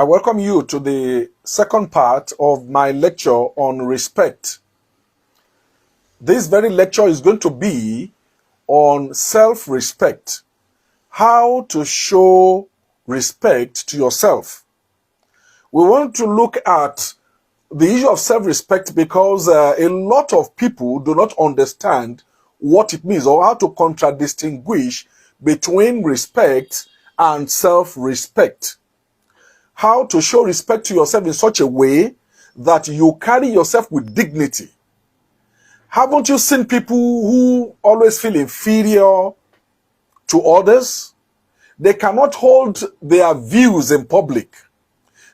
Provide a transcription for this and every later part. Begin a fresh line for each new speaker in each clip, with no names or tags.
I welcome you to the second part of my lecture on respect. This very lecture is going to be on self-respect, how to show respect to yourself. We want to look at the issue of self-respect because a lot of people do not understand what it means or how to contradistinguish between respect and self-respect. How to show respect to yourself in such a way that you carry yourself with dignity. Haven't you seen people who always feel inferior to others? They cannot hold their views in public.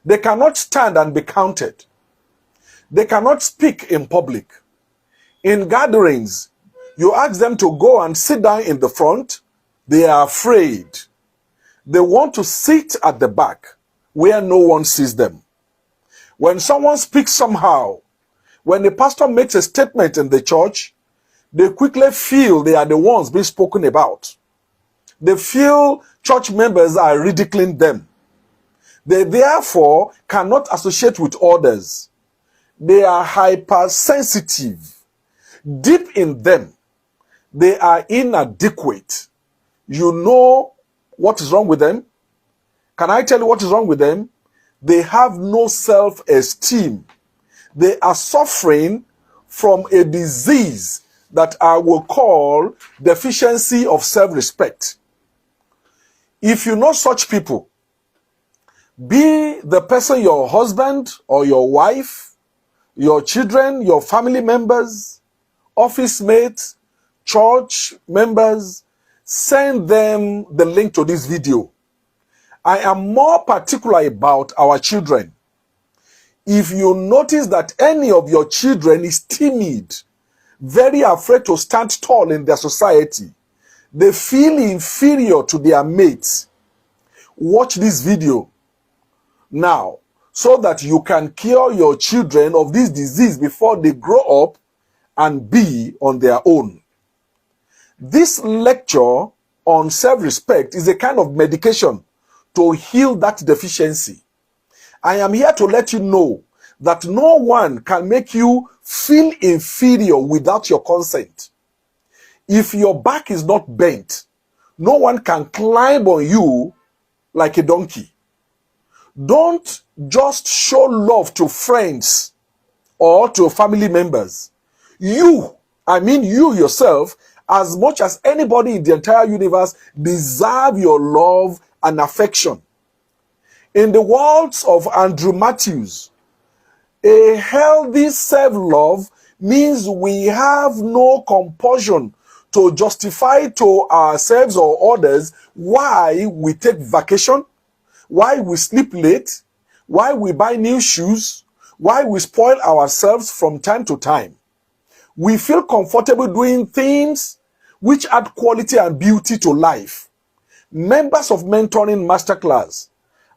They cannot stand and be counted. They cannot speak in public. In gatherings, you ask them to go and sit down in the front. They are afraid. They want to sit at the back where no one sees them. When someone speaks somehow, when the pastor makes a statement in the church, they quickly feel they are the ones being spoken about. They feel church members are ridiculing them. They therefore cannot associate with others. They are hypersensitive. Deep in them, they are inadequate. You know what is wrong with them? Can I tell you what is wrong with them? They have no self-esteem. They are suffering from a disease that I will call deficiency of self-respect. If you know such people, be the person your husband or your wife, your children, your family members, office mates, church members, send them the link to this video. I am more particular about our children. If you notice that any of your children is timid, very afraid to stand tall in their society, they feel inferior to their mates, watch this video now so that you can cure your children of this disease before they grow up and be on their own. This lecture on self-respect is a kind of medication to heal that deficiency. I am here to let you know that no one can make you feel inferior without your consent. If your back is not bent, no one can climb on you like a donkey. Don't just show love to friends or to family members. You yourself, as much as anybody in the entire universe, deserve your love and affection. In the words of Andrew Matthews, a healthy self-love means we have no compulsion to justify to ourselves or others why we take vacation, why we sleep late, why we buy new shoes, why we spoil ourselves from time to time. We feel comfortable doing things which add quality and beauty to life. Members of Mentoring Masterclass,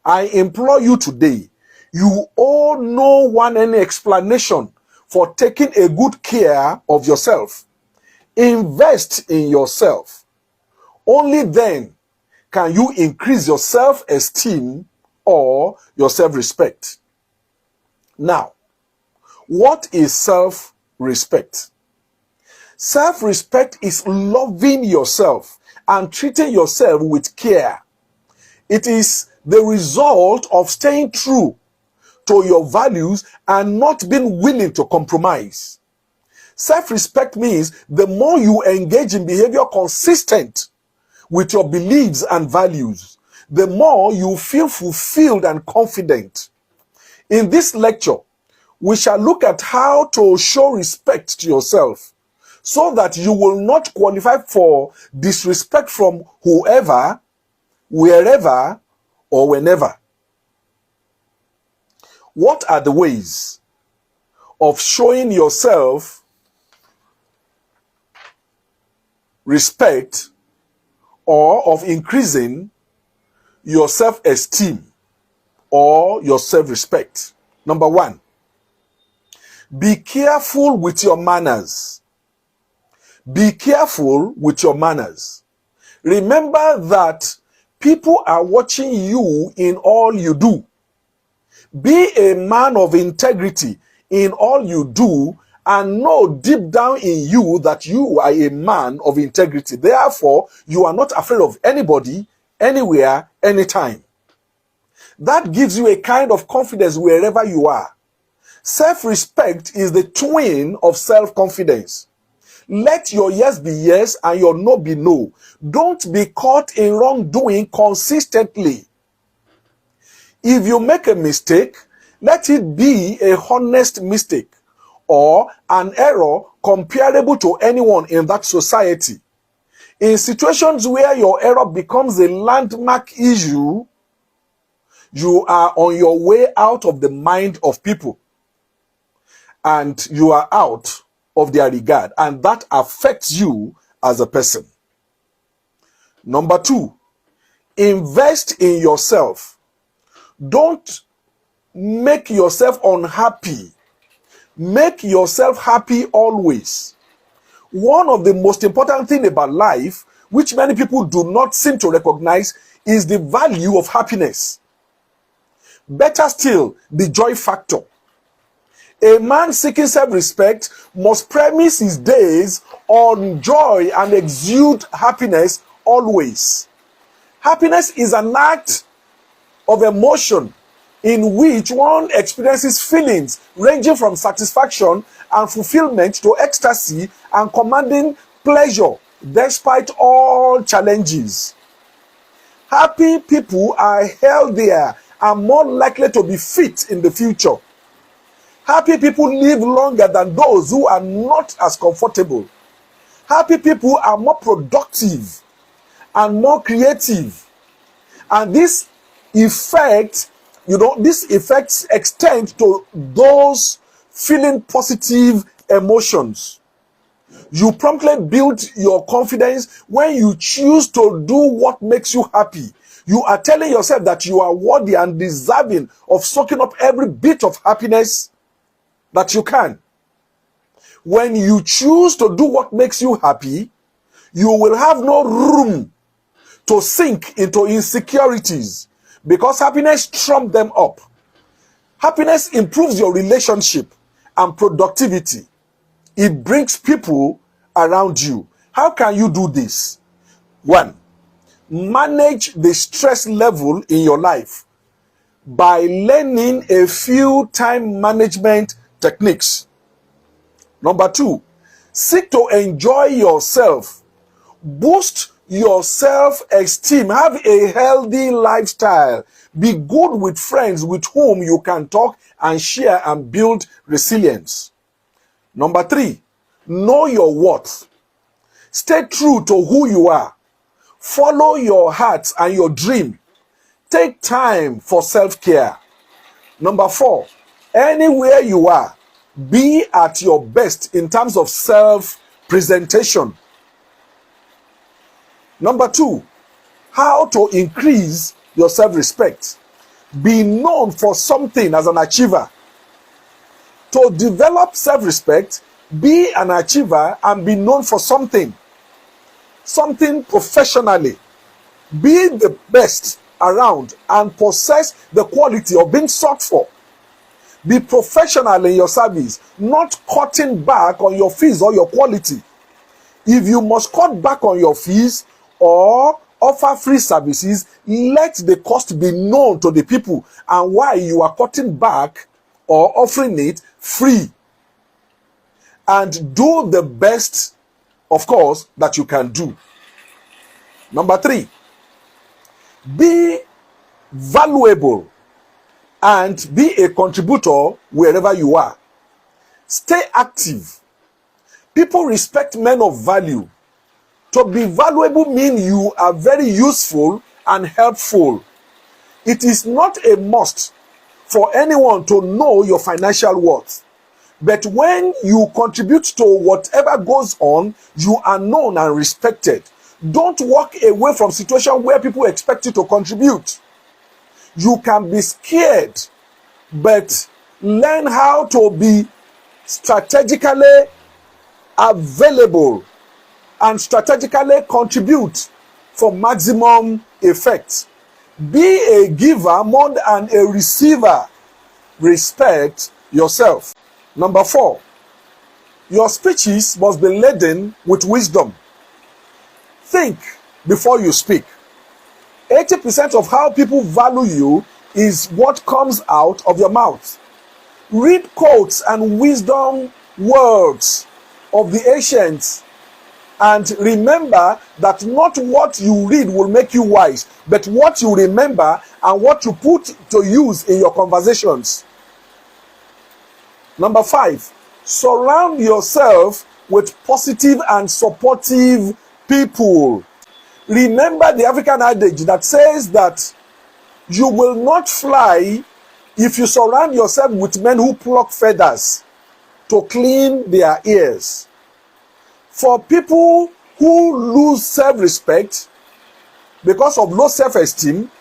I implore you today, you owe no one any explanation for taking a good care of yourself. Invest in yourself. Only then can you increase your self-esteem or your self-respect. Now, what is self-respect? Self-respect is loving yourself and treating yourself with care. It is the result of staying true to your values and not being willing to compromise. Self-respect means the more you engage in behavior consistent with your beliefs and values, the more you feel fulfilled and confident. In this lecture, we shall look at how to show respect to yourself so that you will not qualify for disrespect from whoever, wherever, or whenever. What are the ways of showing yourself respect or of increasing your self-esteem or your self-respect? Number one, be careful with your manners. Be careful with your manners. Remember that people are watching you in all you do. Be a man of integrity in all you do, and know deep down in you that you are a man of integrity. Therefore, you are not afraid of anybody, anywhere, anytime. That gives you a kind of confidence wherever you are. Self-respect is the twin of self-confidence. Let your yes be yes and your no be no. Don't be caught in wrongdoing consistently. If you make a mistake, let it be a honest mistake or an error comparable to anyone in that society. In situations where your error becomes a landmark issue, you are on your way out of the mind of people, and you are out of their regard, and that affects you as a person. Number 2, invest in yourself. Don't make yourself unhappy. Make yourself happy always. One of the most important things about life, which many people do not seem to recognize, is the value of happiness. Better still, the joy factor. A man seeking self-respect must premise his days on joy and exude happiness always. Happiness is an act of emotion in which one experiences feelings ranging from satisfaction and fulfillment to ecstasy and commanding pleasure despite all challenges. Happy people are healthier and more likely to be fit in the future. Happy people live longer than those who are not as comfortable. Happy people are more productive and more creative. And this effect, these effects extend to those feeling positive emotions. You promptly build your confidence when you choose to do what makes you happy. You are telling yourself that you are worthy and deserving of soaking up every bit of happiness that you can. When you choose to do what makes you happy, you will have no room to sink into insecurities, because happiness trumps them up. Happiness improves your relationship and productivity. It brings people around you. How can you do this? 1, manage the stress level in your life by learning a few time management techniques. Number 2, seek to enjoy yourself. Boost your self-esteem. Have a healthy lifestyle. Be good with friends with whom you can talk and share and build resilience. Number 3, know your worth. Stay true to who you are. Follow your heart and your dream. Take time for self-care. Number 4, anywhere you are, be at your best in terms of self-presentation. Number 2, how to increase your self-respect. Be known for something as an achiever. To develop self-respect, be an achiever and be known for something professionally. Be the best around and possess the quality of being sought for. Be professional in your service, not cutting back on your fees or your quality. If you must cut back on your fees or offer free services, let the cost be known to the people and why you are cutting back or offering it free. And do the best, of course, that you can do. Number 3, be valuable and be a contributor wherever you are. Stay active. People respect men of value. To be valuable means you are very useful and helpful. It is not a must for anyone to know your financial worth. But when you contribute to whatever goes on, you are known and respected. Don't walk away from situations where people expect you to contribute. You can be scared, but learn how to be strategically available and strategically contribute for maximum effect. Be a giver more than a receiver. respect yourself. Number 4, your speeches must be laden with wisdom. Think before you speak. 80% of how people value you is what comes out of your mouth. Read quotes and wisdom words of the ancients, and remember that not what you read will make you wise, but what you remember and what you put to use in your conversations. Number 5, surround yourself with positive and supportive people. Remember the African adage that says that you will not fly if you surround yourself with men who pluck feathers to clean their ears. For people who lose self-respect because of low self-esteem,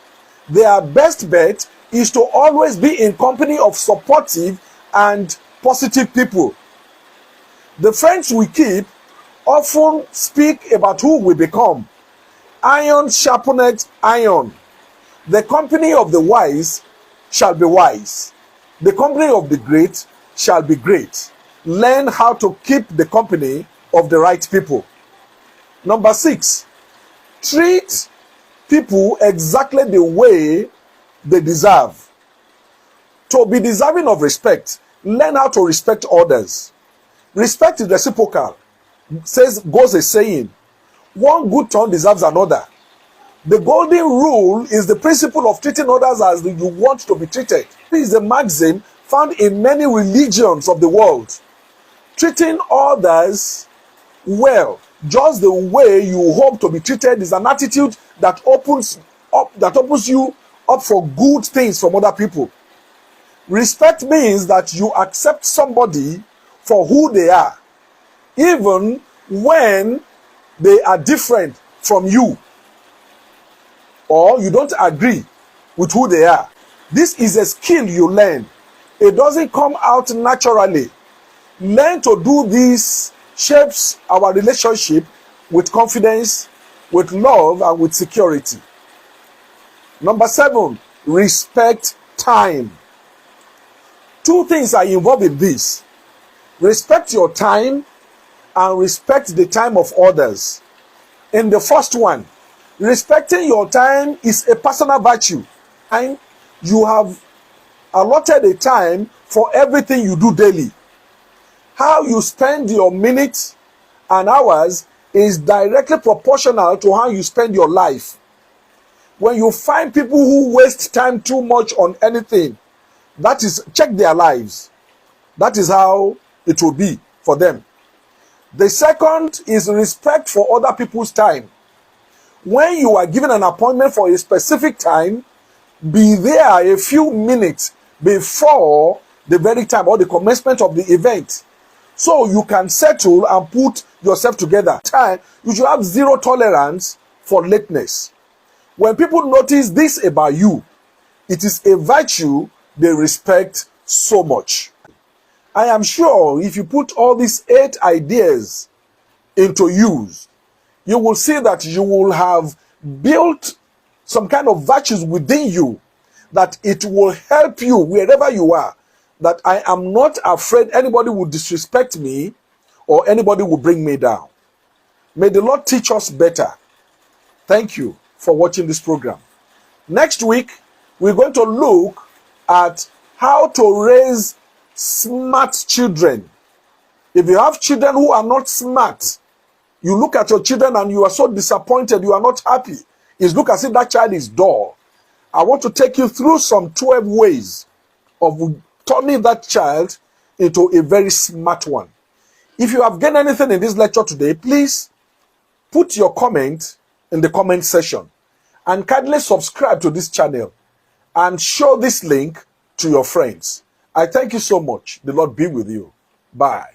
their best bet is to always be in company of supportive and positive people. The friends we keep often speak about who we become. Iron sharpeneth iron. The company of the wise shall be wise. The company of the great shall be great. Learn how to keep the company of the right people. Number 6, treat people exactly the way they deserve. To be deserving of respect, learn how to respect others. Respect is reciprocal. Goes a saying, one good turn deserves another. The golden rule is the principle of treating others as you want to be treated. This is a maxim found in many religions of the world. Treating others well, just the way you hope to be treated, is an attitude that opens you up for good things from other people. Respect means that you accept somebody for who they are, even when they are different from you, or you don't agree with who they are. This is a skill you learn. It doesn't come out naturally. Learn to do this shapes our relationship with confidence, with love, and with security. Number 7, respect time. 2 things are involved in this. Respect your time and respect the time of others. In the first one, respecting your time is a personal virtue, and you have allotted a time for everything you do daily. How you spend your minutes and hours is directly proportional to how you spend your life. When you find people who waste time too much on anything, check their lives. That is how it will be for them. The second is respect for other people's time. When you are given an appointment for a specific time, be there a few minutes before the very time or the commencement of the event, so you can settle and put yourself together. You should have zero tolerance for lateness. When people notice this about you, it is a virtue they respect so much. I am sure if you put all these 8 ideas into use, you will see that you will have built some kind of virtues within you, that it will help you wherever you are, that I am not afraid anybody will disrespect me or anybody will bring me down. May the Lord teach us better. Thank you for watching this program. Next week, we're going to look at how to raise smart children. If you have children who are not smart, you look at your children and you are so disappointed, you are not happy. It looks as if that child is dull. I want to take you through some 12 ways of turning that child into a very smart one. If you have gained anything in this lecture today, please put your comment in the comment section and kindly subscribe to this channel and show this link to your friends. I thank you so much. The Lord be with you. Bye.